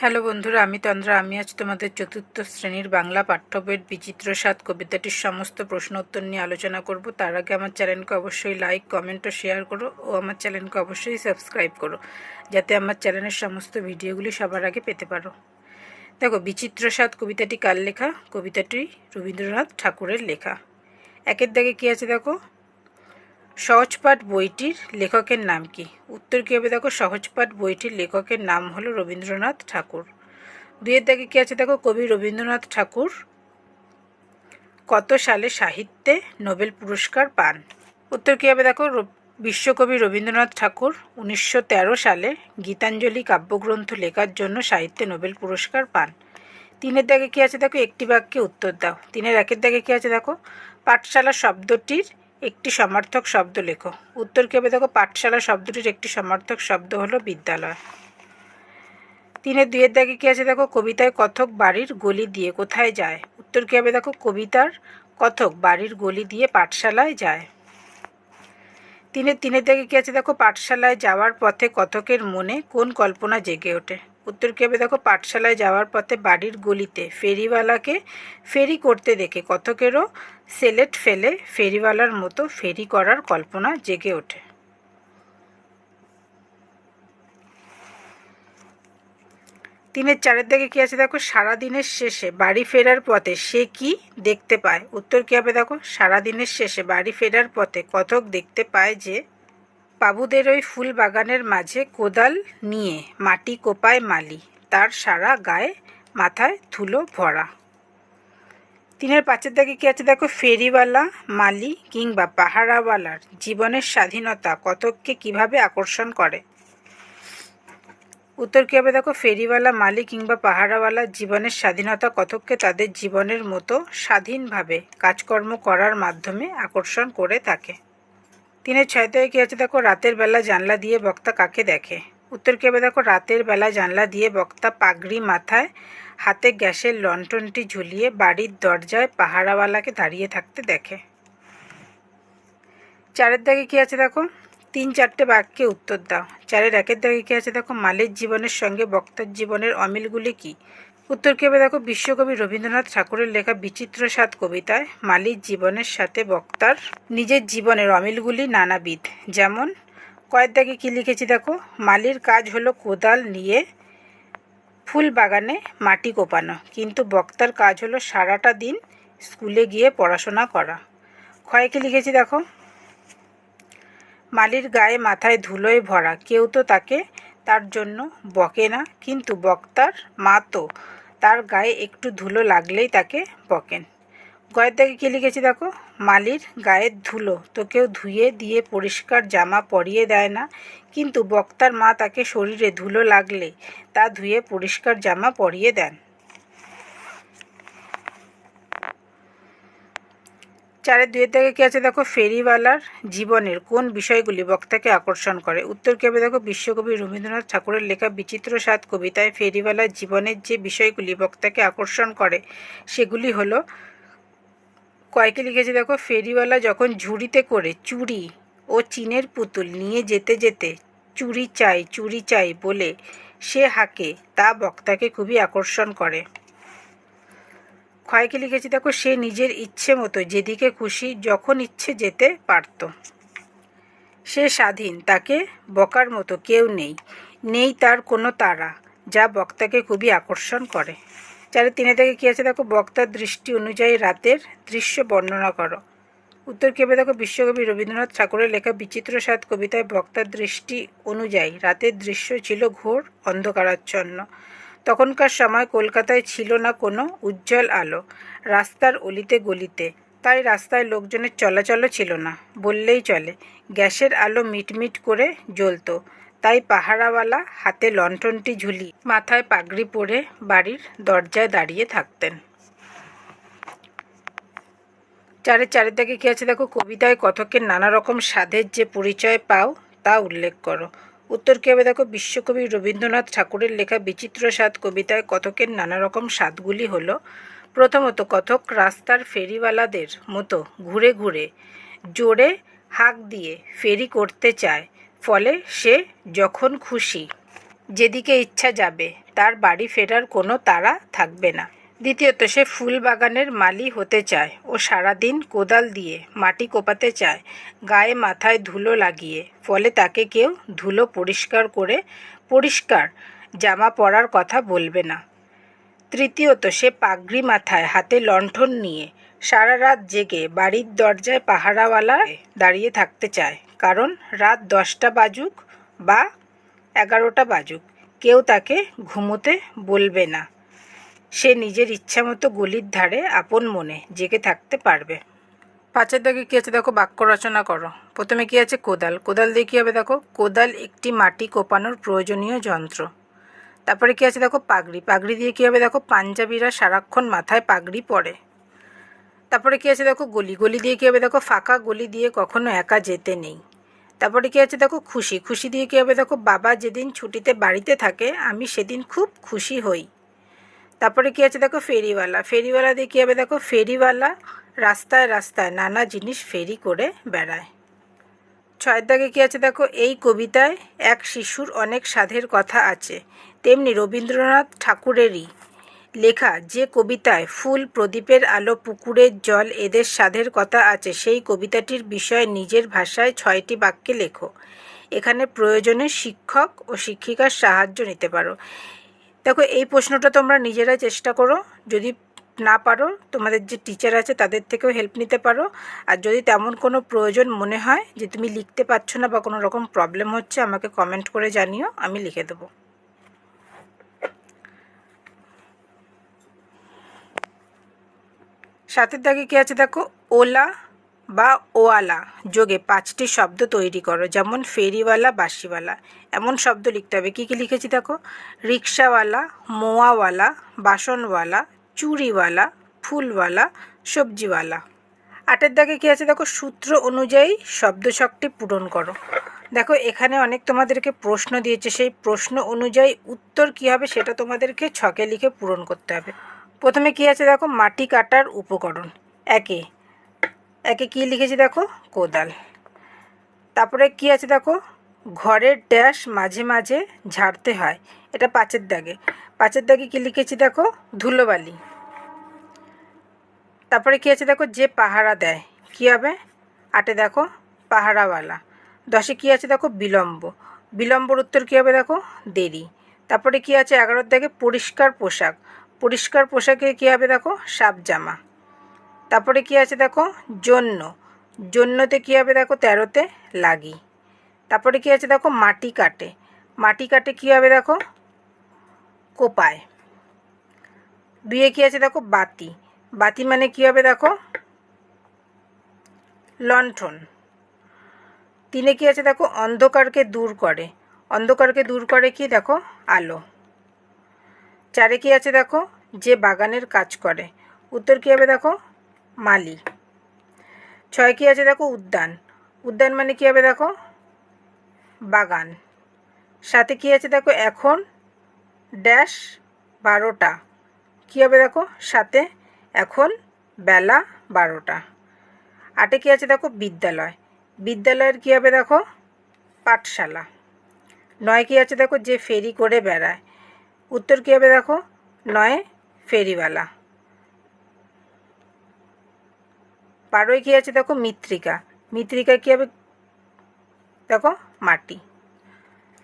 Hello বন্ধুরা, আমি তন্দ্রা। আমি আজ তোমাদের চতুর্থ শ্রেণীর বাংলা পাঠ্য বইয়ের বিচিত্র স্বাদ কবিতাটির সমস্ত প্রশ্ন উত্তর নিয়ে আলোচনা করব। তার আগে আমার চ্যানেলকে অবশ্যই লাইক, কমেন্ট ও শেয়ার করো ও আমার চ্যানেলকে অবশ্যই সাবস্ক্রাইব করো, যাতে আমার চ্যানেলের সমস্ত ভিডিওগুলি সবার আগে পেতে পারো। দেখো, বিচিত্র স্বাদ কবিতাটি কার লেখা? কবিতাটি রবীন্দ্রনাথ ঠাকুরের লেখা। একের দাগে কী আছে দেখো, সহজপাঠ বইটির লেখকের নাম কি? উত্তর কী হবে দেখো, সহজপাঠ বইটির লেখকের নাম হলো রবীন্দ্রনাথ ঠাকুর। দুইয়ের দাগে কী আছে দেখো, কবি রবীন্দ্রনাথ ঠাকুর কত সালে সাহিত্যে নোবেল পুরস্কার পান? উত্তর কী হবে দেখো, বিশ্বকবি রবীন্দ্রনাথ ঠাকুর 1913 সালে গীতাঞ্জলি কাব্যগ্রন্থ লেখার জন্য সাহিত্যে নোবেল পুরস্কার পান। তিনের দাগে কী আছে দেখো, একটি বাক্যে উত্তর দাও। তিনের একের দাগে কী আছে দেখো, পাঠশালা শব্দটির একটি সমার্থক শব্দ লেখো। উত্তর কী হবে দেখো, পাঠশালা শব্দটির একটি সমার্থক শব্দ হলো বিদ্যালয়। তিনের দুইয়ের দাগে কী আছে দেখো, কবিতায় কথক বাড়ির গলি দিয়ে কোথায় যায়? উত্তর কী হবে দেখো, কবিতার কথক বাড়ির গলি দিয়ে পাঠশালায় যায়। তিনের দাগে কী আছে দেখো, পাঠশালায় যাওয়ার পথে কথকের মনে কোন কল্পনা জেগে ওঠে? উত্তর কী হবে দেখো, পাঠশালায় যাওয়ার পথে বাড়ির গলিতে ফেরিওয়ালাকে ফেরি করতে দেখে কথকেরও সেলেট ফেলে ফেরিওয়ালার মতো ফেরি করার কল্পনা জেগে ওঠে। তিনের চারের দিকে কী আছে দেখো, সারাদিনের শেষে বাড়ি ফেরার পথে সে কি দেখতে পায়? উত্তর কী হবে দেখো, সারাদিনের শেষে বাড়ি ফেরার পথে কথক দেখতে পায় যে বাবুদের ওই ফুল বাগানের মাঝে কোদাল নিয়ে মাটি কোপায় মালি, তার সারা গায়ে মাথায় ধুলো ভরা। তিনের পাঁচের দিকে কী আছে দেখো, ফেরিওয়ালা, মালি কিংবা পাহারাওয়ালার জীবনের স্বাধীনতা কথককে কিভাবে আকর্ষণ করে? উত্তর কী হবে দেখো, ফেরিওয়ালা, মালি কিংবা পাহারাওয়ালার জীবনের স্বাধীনতা কথককে তাদের জীবনের মতো স্বাধীনভাবে কাজকর্ম করার মাধ্যমে আকর্ষণ করে থাকে। তিনের ছয় থেকে কী আছে দেখো, রাতের বেলা জানলা দিয়ে বক্তা কাকে দেখে? উত্তর কী হবে দেখো, রাতের বেলা জানলা দিয়ে বক্তা পাগড়ি মাথায়, হাতে গ্যাসের লণ্ঠনটি ঝুলিয়ে বাড়ির দরজায় পাহারাওয়ালাকে দাঁড়িয়ে থাকতে দেখে। চারের দাগে কী আছে দেখো, তিন চারটে বাক্যে উত্তর দাও। চারের একের দাগে কী আছে দেখো, মালির জীবনের সঙ্গে বক্তার জীবনের অমিলগুলি কি? উত্তর কী হবে দেখো, বিশ্বকবি রবীন্দ্রনাথ ঠাকুরের লেখা বিচিত্র স্বাদ কবিতায় মালির জীবনের সাথে বক্তার নিজের জীবনের অমিলগুলি নানাবিধ। যেমন কয়ের দাগে কী লিখেছি দেখো, মালির কাজ হলো কোদাল নিয়ে ফুল বাগানে মাটি কোপানো, কিন্তু বক্তার কাজ হলো সারাটা দিন স্কুলে গিয়ে পড়াশোনা করা। ক্ষয়ে কী লিখেছি দেখো, মালির গায়ে মাথায় ধুলোয় ভরা, কেউ তো তাকে তার জন্য বকে না, কিন্তু বক্তার মা তো তার গায়ে একটু ধুলো লাগলেই তাকে বকেন। গয়ের দাগে কী লিখেছি দেখো, মালির গায়ের ধুলো তো কেউ ধুয়ে দিয়ে পরিষ্কার জামা পরিয়ে দেয় না, কিন্তু বক্তার মা তাকে শরীরে ধুলো লাগলে তা ধুয়ে পরিষ্কার জামা পরিয়ে দেন। চারের দুইয়ের দাগে কী আছে দেখো, ফেরিওয়ালার জীবনের কোন বিষয়গুলি বক্তাকে আকর্ষণ করে? উত্তর কী হবে দেখো, বিশ্বকবি রবীন্দ্রনাথ ঠাকুরের লেখা বিচিত্র স্বাদ কবিতায় ফেরিওয়ালার জীবনের যে বিষয়গুলি বক্তাকে আকর্ষণ করে সেগুলি হলো, কয়েকে লিখেছে দেখো, ফেরিওয়ালা যখন ঝুড়িতে করে চুড়ি ও চিনের পুতুল নিয়ে যেতে যেতে চুড়ি চাই বলে সে হাঁকে, তা বক্তাকে খুবই আকর্ষণ করে। ক্ষয়কে লিখেছি দেখো, সে নিজের ইচ্ছে মতো যেদিকে খুশি যখন ইচ্ছে যেতে পারত। সে স্বাধীন, তাকে বকার মতো কেউ নেই তার কোনো তাড়া, যা বক্তাকে খুবই আকর্ষণ করে। চারের তিনে থেকে কী আছে দেখো, বক্তার দৃষ্টি অনুযায়ী রাতের দৃশ্য বর্ণনা করো। উত্তর কী হবে দেখো, বিশ্বকবি রবীন্দ্রনাথ ঠাকুরের লেখা বিচিত্র স্বাদ কবিতায় বক্তার দৃষ্টি অনুযায়ী রাতের দৃশ্য ছিল ঘোর অন্ধকারাচ্ছন্ন। তখনকার সময় কলকাতায় ছিল না কোনো উজ্জ্বল আলো, রাস্তার অলিতে গলিতে, তাই রাস্তায় লোকজনের চলাচলও ছিল না বললেই চলে। গ্যাসের আলো মিটমিট করে জ্বলত, তাই পাহারাওয়ালা হাতে লণ্ঠনটি ঝুলিয়ে মাথায় পাগড়ি পরে বাড়ির দরজায় দাঁড়িয়ে থাকতেন। চারের দাগে কী আছে দেখো, কবিতায় কথকের নানা রকম স্বাদের যে পরিচয় পাও তা উল্লেখ করো। উত্তর কী হবে দেখো, বিশ্বকবি রবীন্দ্রনাথ ঠাকুরের লেখা বিচিত্র স্বাদ কবিতায় কথকের নানা রকম স্বাদগুলি হলো, প্রথমত কথক রাস্তার ফেরিওয়ালাদের মতো ঘুরে ঘুরে জোরে হাঁক দিয়ে ফেরি করতে চায়, ফলে সে যখন খুশি যেদিকে ইচ্ছা যাবে, তার বাড়ি ফেরার কোনো তাড়া থাকবে না। দ্বিতীয়ত, সে ফুল বাগানের মালি হতে চায় ও সারাদিন কোদাল দিয়ে মাটি কোপাতে চায়, গায়ে মাথায় ধুলো লাগিয়ে। ফলে তাকে কেউ ধুলো পরিষ্কার করে পরিষ্কার জামা পরার কথা বলবে না। তৃতীয়ত, সে পাগড়ি মাথায়, হাতে লণ্ঠন নিয়ে সারা রাত জেগে বাড়ির দরজায় পাহারাওয়ালা দাঁড়িয়ে থাকতে চায়, কারণ রাত 10টা বাজুক বা 11টা বাজুক কেউ তাকে ঘুমোতে বলবে না। সে নিজের ইচ্ছামতো গলির ধারে আপন মনে জেগে থাকতে পারবে। 5 দাগে কী আছে দেখো, বাক্য রচনা করো। প্রথমে কী আছে, কোদাল। কোদাল দিয়ে কী হবে দেখো, কোদাল একটি মাটি কোপানোর প্রয়োজনীয় যন্ত্র। তারপরে কী আছে দেখো, পাগড়ি। পাগড়ি দিয়ে কী হবে দেখো, পাঞ্জাবিরা সারাক্ষণ মাথায় পাগড়ি পরে। তারপরে কী আছে দেখো, গলি। গলি দিয়ে কী হবে দেখো, ফাঁকা গলি দিয়ে কখনো একা যেতে নেই। তারপরে কী আছে দেখো, খুশি। খুশি দিয়ে কী হবে দেখো, বাবা যেদিন ছুটিতে বাড়িতে থাকে আমি সেদিন খুব খুশি হই। তারপরে কী আছে দেখো, ফেরিওয়ালা। ফেরিওয়ালা দিয়ে কী হবে দেখো, ফেরিওয়ালা রাস্তায় রাস্তায় নানা জিনিস ফেরি করে বেড়ায়। 6 দাগে কী আছে দেখো, এই কবিতায় এক শিশুর অনেক সাধের কথা আছে। তেমনি রবীন্দ্রনাথ ঠাকুরেরই লেখা যে কবিতায় ফুল, প্রদীপের আলো, পুকুরের জল এদের সাধের কথা আছে, সেই কবিতাটির বিষয়ে নিজের ভাষায় 6টি বাক্যে লেখো। এখানে প্রয়োজনে শিক্ষক ও শিক্ষিকার সাহায্য নিতে পারো। দেখো, এই প্রশ্নটা তোমরা নিজেরাই চেষ্টা করো। যদি না পারো তোমাদের যে টিচার আছে তাদের থেকেও হেল্প নিতে পারো। আর যদি তেমন কোনো প্রয়োজন মনে হয় যে তুমি লিখতে পারছো না বা কোনো রকম প্রবলেম হচ্ছে, আমাকে কমেন্ট করে জানিও, আমি লিখে দেবো। 7 দাগে কী আছে দেখো, ওলা বা ওয়ালা যোগে 5টি শব্দ তৈরি করো। যেমন ফেরিওয়ালা, বাসিওয়ালা। এমন শব্দ লিখতে হবে। কী কী লিখেছি দেখো, রিক্সাওয়ালা, মোয়াওয়ালা, বাসনওয়ালা, চুড়িওয়ালা, ফুলওয়ালা, সবজিওয়ালা। 8 দাগে কী আছে দেখো, সূত্র অনুযায়ী শব্দছকটি পূরণ করো। দেখো, এখানে অনেক তোমাদেরকে প্রশ্ন দিয়েছে, সেই প্রশ্ন অনুযায়ী উত্তর কী হবে সেটা তোমাদেরকে ছকে লিখে পূরণ করতে হবে। প্রথমে কী আছে দেখো, মাটি কাটার উপকরণ। একে কী লিখেছি দেখো, কোদাল। তারপরে কী আছে দেখো, ঘরের ড্যাশ মাঝে মাঝে ঝাড়তে হয়। এটা 5 দাগে। 5 দাগে কী লিখেছি দেখো, ধুলোবালি। তারপরে কী আছে দেখো, যে পাহারা দেয়। কী হবে, 8 দেখো, পাহারাওয়ালা। 10 কী আছে দেখো, বিলম্ব। বিলম্বর উত্তর কী হবে দেখো, দেরি। তারপরে কী আছে 11 দাগে, পরিষ্কার পোশাক। পরিষ্কার পোশাকে কী হবে দেখো, সাফ জামা। তারপরে কী আছে দেখো, জন্য। জন্যতে কী হবে দেখো, 13তে লাগি। তারপরে কী আছে দেখো, মাটি কাটে। মাটি কাটে কী হবে দেখো, কোপায়। 2 কী আছে দেখো, বাতি। বাতি মানে কী হবে দেখো, লণ্ঠন। 3 কী আছে দেখো, অন্ধকারকে দূর করে। অন্ধকারকে দূর করে কি দেখো, আলো। 4 কী আছে দেখো, যে বাগানের কাজ করে। উত্তর কী হবে দেখো, মালি। 6 কী আছে দেখো, উদ্যান। উদ্যান মানে কী হবে দেখো, বাগান। 7 কী আছে দেখো, এখন ড্যাশ 12টা। কী হবে দেখো, 7 এখন বেলা 12টা। 8 কী আছে দেখো, বিদ্যালয়। বিদ্যালয়ের কী হবে দেখো, পাঠশালা। 9 কী আছে দেখো, যে ফেরি করে বেড়ায়। উত্তর কী হবে দেখো, 9 ফেরিওয়ালা। 12 কী আছে দেখো, মৃত্তিকা। মৃত্তিকা কী হবে দেখো, মাটি।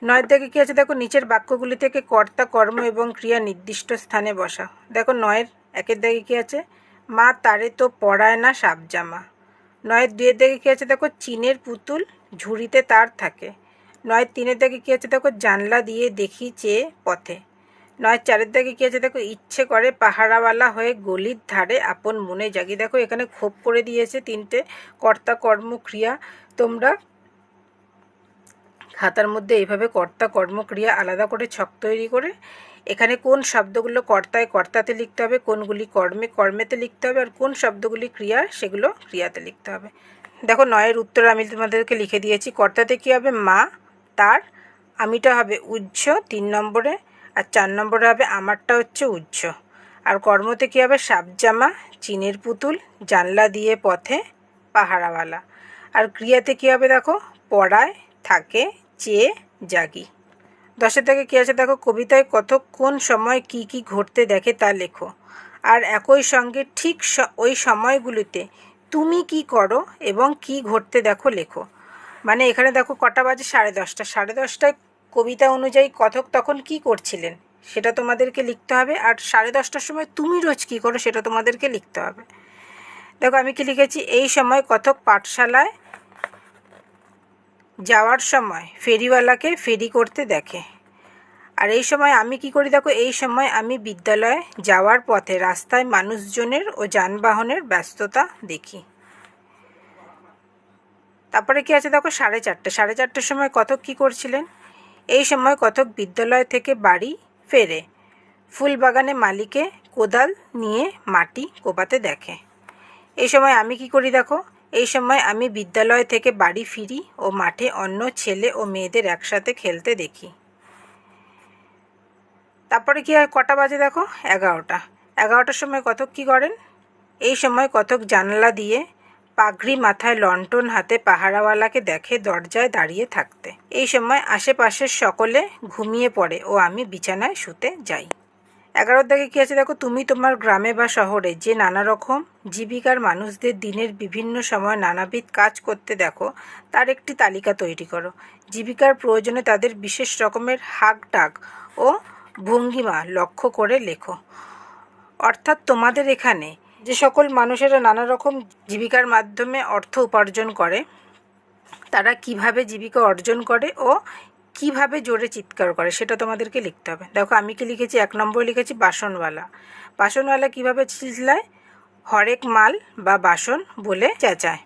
9 দাগে কী আছে দেখো, নিচের বাক্যগুলি থেকে কর্তা, কর্ম এবং ক্রিয়া নির্দিষ্ট স্থানে বসা। দেখো 9 1 দাগে কী আছে, মা তারে তো পরায় না সাপ জামা। 9 2 দাগে কী আছে দেখো, চীনের পুতুল ঝুড়িতে তার থাকে। 9 3 দাগে কী আছে দেখো, জানলা দিয়ে দেখি চেয়ে পথে। 9 4 দাগে কী আছে দেখো, ইচ্ছে করে পাহারাওয়ালা হয়ে গলির ধারে আপন মনে জাগি। দেখো, এখানে খোপ করে দিয়েছে 3টে কর্তা, কর্ম, ক্রিয়া। তোমরা খাতার মধ্যে এইভাবে কর্তা, কর্ম, ক্রিয়া আলাদা করে ছক তৈরি করে এখানে কোন শব্দগুলো কর্তায় কর্তাতে লিখতে হবে, কোনগুলি কর্মে কর্মেতে লিখতে হবে, আর কোন শব্দগুলি ক্রিয়া সেগুলো ক্রিয়াতে লিখতে হবে। দেখো 9 উত্তর আমি তোমাদেরকে লিখে দিয়েছি। কর্তাতে কী হবে, মা, তার। আমিটা হবে উজ্জ 3 নম্বরে, আর 4 নম্বরে হবে আমারটা হচ্ছে উজ্জ। আর কর্মতে কী হবে, সাপ জামা, চীনের পুতুল, জানলা দিয়ে পথে, পাহারাওয়ালা। আর ক্রিয়াতে কী হবে দেখো, পড়ায়, থাকে, চেয়ে, জাগি। 10 থেকে কী আছে দেখো, কবিতায় কথক কোন সময় কি কি ঘটতে দেখে তা লেখো। আর একই সঙ্গে ঠিক ওই সময়গুলিতে তুমি কি করো এবং কি ঘটতে দেখো লেখো। মানে এখানে দেখো কটা বাজে, 10:30। 10:30টায় কবিতা অনুযায়ী কথক তখন কি করছিলেন সেটা তোমাদেরকে লিখতে হবে, আর 10:30টার সময় তুমি রোজ কী করো সেটা তোমাদেরকে লিখতে হবে। দেখো আমি কি লিখেছি, এই সময় কথক পাঠশালায় যাওয়ার সময় ফেরিওয়ালাকে ফেরি করতে দেখে। আর এই সময় আমি কি করি দেখো, এই সময় আমি বিদ্যালয়ে যাওয়ার পথে রাস্তায় মানুষজনের ও যানবাহনের ব্যস্ততা দেখি। তারপরে কি আছে দেখো, 4:30। 4:30টার সময় কথক কী করছিলেন, এই সময় কথক বিদ্যালয় থেকে বাড়ি ফেরে ফুলবাগানে মালিকে কোদাল নিয়ে মাটি কোপাতে দেখে। এই সময় আমি কি করি দেখো, এই সময় আমি বিদ্যালয় থেকে বাড়ি ফিরি ও মাঠে অন্য ছেলে ও মেয়েদের একসাথে খেলতে দেখি। তারপরে কি হয়, কটা বাজে দেখো, 11টা। 11টার সময় কথক কী করেন, এই সময় কথক জানালা দিয়ে পাগড়ি মাথায় লণ্ঠন হাতে পাহারাওয়ালাকে দেখে দরজায় দাঁড়িয়ে থাকতে। এই সময় আশেপাশের সকলে ঘুমিয়ে পড়ে ও আমি বিছানায় শুতে যাই। 11 দাগে কী আছে দেখো, তুমি তোমার গ্রামে বা শহরে যে নানা রকম জীবিকার মানুষদের দিনের বিভিন্ন সময় নানাবিধ কাজ করতে দেখো তার একটি তালিকা তৈরি করো। জীবিকার প্রয়োজনে তাদের বিশেষ রকমের হাক ডাক ও ভঙ্গিমা লক্ষ্য করে লেখো। অর্থাৎ তোমাদের এখানে যে সকল মানুষেরা নানা রকম জীবিকার মাধ্যমে অর্থ উপার্জন করে, তারা কিভাবে জীবিকা অর্জন করে ও কিভাবে জোরে চিৎকার করে সেটা তোমাদেরকে লিখতে হবে। দেখো আমি কি লিখেছি, 1 নম্বরে লিখেছি বাসনওয়ালা। বাসনওয়ালা কিভাবে চিল্লায়, হরেক মাল বা বাসন বলে চেঁচায়।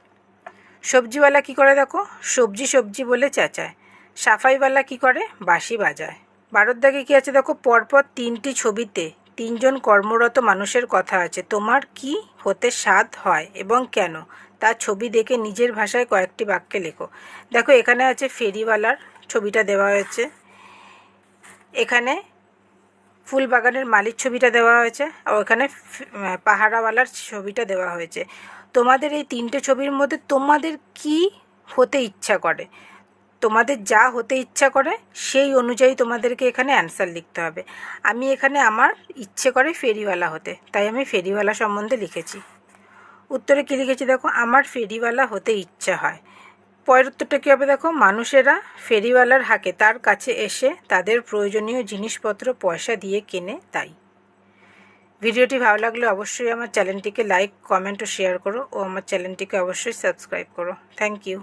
সবজিওয়ালা কি করে দেখো, সবজি সবজি বলে চেঁচায়। সাফাইওয়ালা কি করে, বাঁশি বাজায়। 12 দাগে কি আছে দেখো, পরপর 3টি ছবিতে 3জন কর্মরত মানুষের কথা আছে। তোমার কি হতে স্বাদ হয় এবং কেন তার ছবি দেখে নিজের ভাষায় কয়েকটি বাক্যে লেখো। দেখো এখানে আছে ফেরিওয়ালার ছবিটা দেওয়া হয়েছে, এখানে ফুলবাগানের মালির ছবিটা দেওয়া হয়েছে, আর ওখানে পাহারাওয়ালার ছবিটা দেওয়া হয়েছে। তোমাদের এই 3টে ছবির মধ্যে তোমাদের কি হতে ইচ্ছা করে, তোমাদের যা হতে ইচ্ছা করে সেই অনুযায়ী তোমাদেরকে এখানে অ্যান্সার লিখতে হবে। আমি এখানে আমার ইচ্ছে করে ফেরিওয়ালা হতে, তাই আমি ফেরিওয়ালা সম্বন্ধে লিখেছি। উত্তরে কী লিখেছি দেখো, আমার ফেরিওয়ালা হতে ইচ্ছা হয়। পরের উত্তরটা কী হবে দেখো, মানুষেরা ফেরিওয়ালার হাঁকে তার কাছে এসে তাদের প্রয়োজনীয় জিনিসপত্র পয়সা দিয়ে কেনে তাই। ভিডিওটি ভালো লাগলে অবশ্যই আমার চ্যানেলটিকে লাইক, কমেন্ট ও শেয়ার করো ও আমার চ্যানেলটিকে অবশ্যই সাবস্ক্রাইব করো। Thank you.